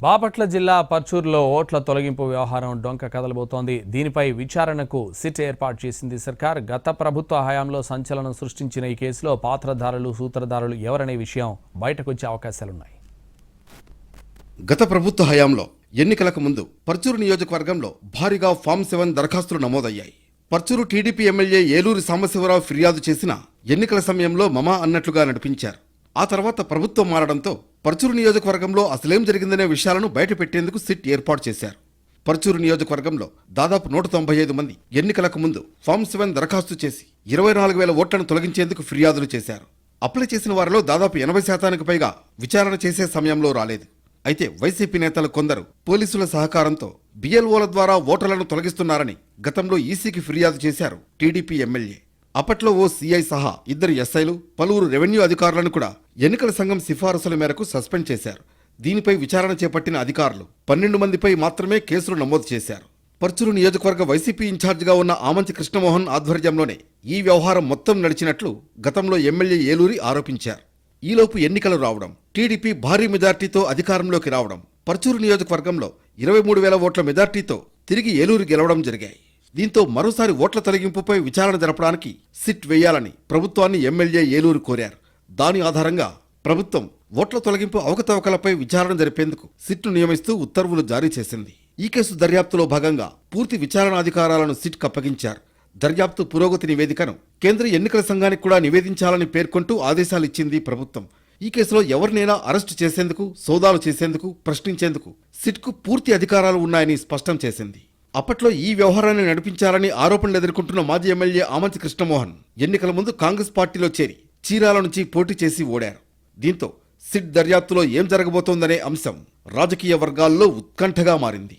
బాపట్ల జిల్లా పర్చూరులో ఓట్ల తొలగింపు వ్యవహారం డొంక కదలబోతోంది. దీనిపై విచారణకు సిట్ ఏర్పాటు చేసింది సర్కార్. గత ప్రభుత్వ హయాంలో సంచలనం సృష్టించిన ఈ కేసులో పాత్రధారులు, సూత్రధారులు ఎవరనే విషయం బయటకొచ్చే అవకాశాలున్నాయి. గత ప్రభుత్వ హయాంలో ఎన్నికలకు ముందు పర్చూరు నియోజకవర్గంలో భారీగా ఫామ్ 7 దరఖాస్తులు నమోదయ్యాయి. పర్చూరు టీడీపీ ఎమ్మెల్యే ఏలూరి సాంబశివరావు ఫిర్యాదు చేసిన ఎన్నికల సమయంలో మమా అన్నట్లుగా నడిపించారు. ఆ తర్వాత ప్రభుత్వం మారడంతో పర్చూరు నియోజకవర్గంలో అసలేం జరిగిందనే విషయాలను బయటపెట్టేందుకు సిట్ ఏర్పాటు చేశారు. పర్చూరు నియోజకవర్గంలో దాదాపు 195 మంది ఎన్నికలకు ముందు ఫామ్ 7 దరఖాస్తు చేసి 24,000 ఓట్లను తొలగించేందుకు ఫిర్యాదులు చేశారు. అప్లై చేసిన వారిలో దాదాపు 80% పైగా విచారణ చేసే సమయంలో రాలేదు. అయితే వైసీపీ నేతలు కొందరు పోలీసుల సహకారంతో బిఎల్ఓల ద్వారా ఓటర్లను తొలగిస్తున్నారని గతంలో ఈసీకి ఫిర్యాదు చేశారు టీడీపీ ఎమ్మెల్యే. అప్పట్లో ఓ సీఐ సహా 2 ఎస్ఐలు, పలువురు రెవెన్యూ అధికారులను కూడా ఎన్నికల సంఘం సిఫారసుల మేరకు సస్పెండ్ చేశారు. దీనిపై విచారణ చేపట్టిన అధికారులు 12 మందిపై మాత్రమే కేసులు నమోదు చేశారు. పర్చూరు నియోజకవర్గ వైసీపీ ఇన్ఛార్జిగా ఉన్న ఆమంచి కృష్ణమోహన్ ఆధ్వర్యంలోనే ఈ వ్యవహారం మొత్తం నడిచినట్లు గతంలో ఎమ్మెల్యే ఏలూరి ఆరోపించారు. ఈలోపు ఎన్నికలు రావడం, టీడీపీ భారీ మెజార్టీతో అధికారంలోకి రావడం, పర్చూరు నియోజకవర్గంలో 23,000 ఓట్ల మెజార్టీతో తిరిగి ఏలూరు గెలవడం జరిగాయి. దీంతో మరోసారి ఓట్ల తొలగింపుపై విచారణ జరపడానికి సిట్ వేయాలని ప్రభుత్వాన్ని ఎమ్మెల్యే ఏలూరు కోరారు. దాని ఆధారంగా ప్రభుత్వం ఓట్ల తొలగింపు అవకతవకలపై విచారణ జరిపేందుకు సిట్ను నియమిస్తూ ఉత్తర్వులు జారీ చేసింది. ఈ కేసు దర్యాప్తులో భాగంగా పూర్తి విచారణాధికారాలను సిట్కు అప్పగించారు. దర్యాప్తు పురోగతి నివేదికను కేంద్ర ఎన్నికల సంఘానికి కూడా నివేదించాలని పేర్కొంటూ ఆదేశాలిచ్చింది ప్రభుత్వం. ఈ కేసులో ఎవరినైనా అరెస్టు చేసేందుకు, సోదాలు చేసేందుకు, ప్రశ్నించేందుకు సిట్కు పూర్తి అధికారాలు ఉన్నాయని స్పష్టం చేసింది. అప్పట్లో ఈ వ్యవహారాన్ని నడిపించాలని ఆరోపణలు ఎదుర్కొంటున్న మాజీ ఎమ్మెల్యే ఆమంచి కృష్ణమోహన్ ఎన్నికల ముందు కాంగ్రెస్ పార్టీలో చేరి చీరాల నుంచి పోటీ చేసి ఓడారు. దీంతో సిట్ దర్యాప్తులో ఏం జరగబోతోందనే అంశం రాజకీయ వర్గాల్లో ఉత్కంఠగా మారింది.